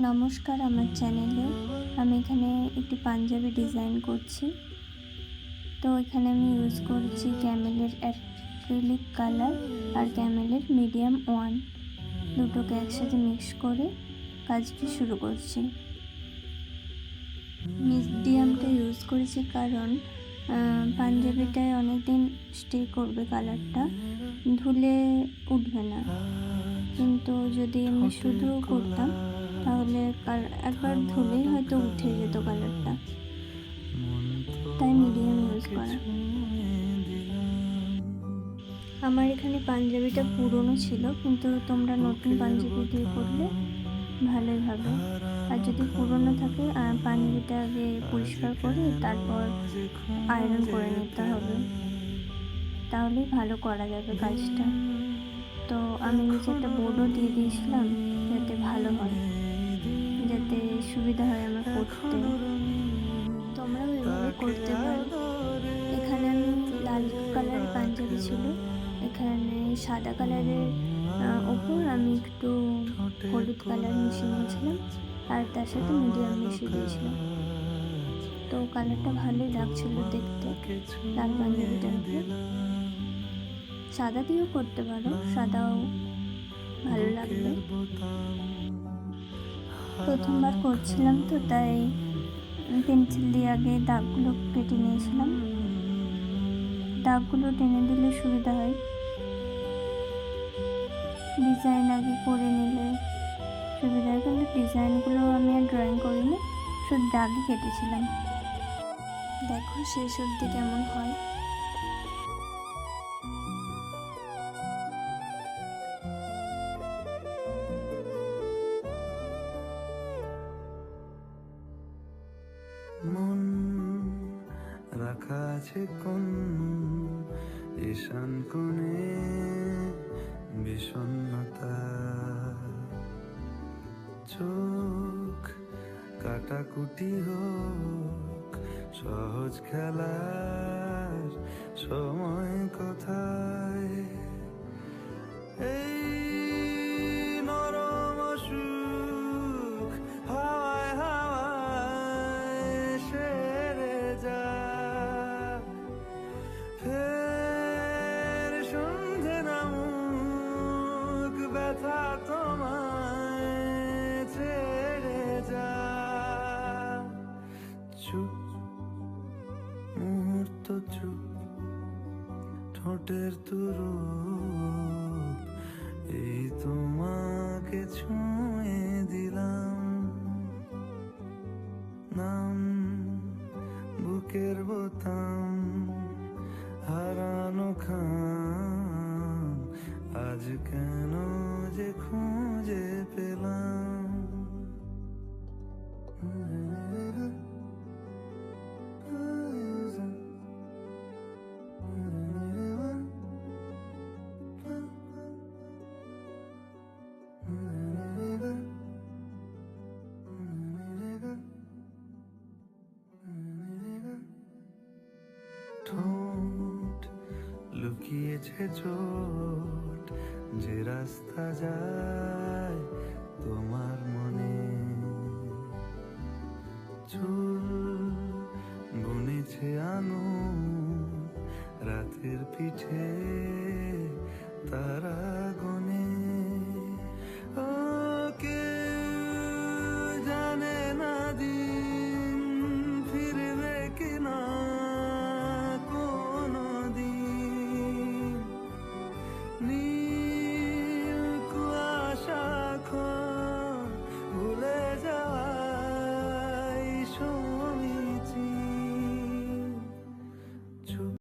নমস্কার আমার চ্যানেলে। আমি এখানে একটি পাঞ্জাবি ডিজাইন করছি। তো এখানে আমি ইউজ করছি ক্যামেলের অ্যাক্রিলিক কালার আর ক্যামেলের মিডিয়াম 1, দুটোকে একসাথে মিক্স করে কাজটি শুরু করছি। মিডিয়ামটা ইউজ করেছি কারণ পাঞ্জাবিটায় অনেকদিন স্টে করবে, কালারটা ধুলে উঠবে না। কিন্তু যদি আমি শুধু করতাম তাহলে একবার ধুলেই হয়তো উঠে যেত কালারটা, তাই মিডিয়াম ইউজ করা। আমার এখানে পাঞ্জাবিটা পুরনো ছিল, কিন্তু তোমরা নতুন পাঞ্জাবি দিয়ে করলে ভালোই হবে। আর যদি পুরনো থাকে পাঞ্জাবিটা আগে পরিষ্কার করে তারপর আয়রন করে নিতে হবে, তাহলেই ভালো করা যাবে কাজটা। তো আমি নিচে একটা বোর্ডও দিয়ে দিয়েছিলাম যাতে ভালো হয়, যাতে সুবিধা হয় আমার করতে। তোমরাও এভাবে করতে পারো। এখানে আমি লাল কালারের পাঞ্জাবি ছিল, এখানে সাদা কালারের ওপর আমি একটু হলুদ কালার মিশিয়ে নিয়েছিলাম আর তার সাথে মিডিয়াম মিশিয়ে দিয়েছিলাম। তো কালারটা ভালোই লাগছিল দেখতে লাল পাঞ্জাবিটার উপর। সাদা দিয়েও করতে পারো, সাদাও ভালো লাগবে। প্রথমবার করছিলাম তো তাই পেন্সিল দিয়ে আগে দাগগুলো কেটে নিয়েছিলাম। দাগগুলো টেনে দিলে সুবিধা হয়, ডিজাইন আগে করে নিলে সুবিধা হয়। কিন্তু ডিজাইনগুলো আমি আর ড্রয়িং করিনি, শুধু দাগই কেটেছিলাম। দেখো শেষ অবধি কেমন হয়। মন রাখা আছে কোন ঈশান কোণে বিষণ্ণতা, চোখ কাটাকুটি হোক সহজ খেলার সময় কোথায়। এই নরম সুখ হাওয়ায় হাওয়ায় সেরে যাক, ফের সন্ধে নামুক ব্যথা তোমায় ছেড়ে যাক। চুপ মুহূর্ত চুপ, ঠোঁটের তুরুপ এই তোমাকে ছুঁয়ে দিলাম। নাম বুকের বোতাম হারানো খাম, আজ কেন যে খুঁজে পেলাম। ঠোঁট লুকিয়েছে চোট, যে রাস্তা যায় তোমার মনে। চুল বুনেছে আনো রাতের পিঠে তারা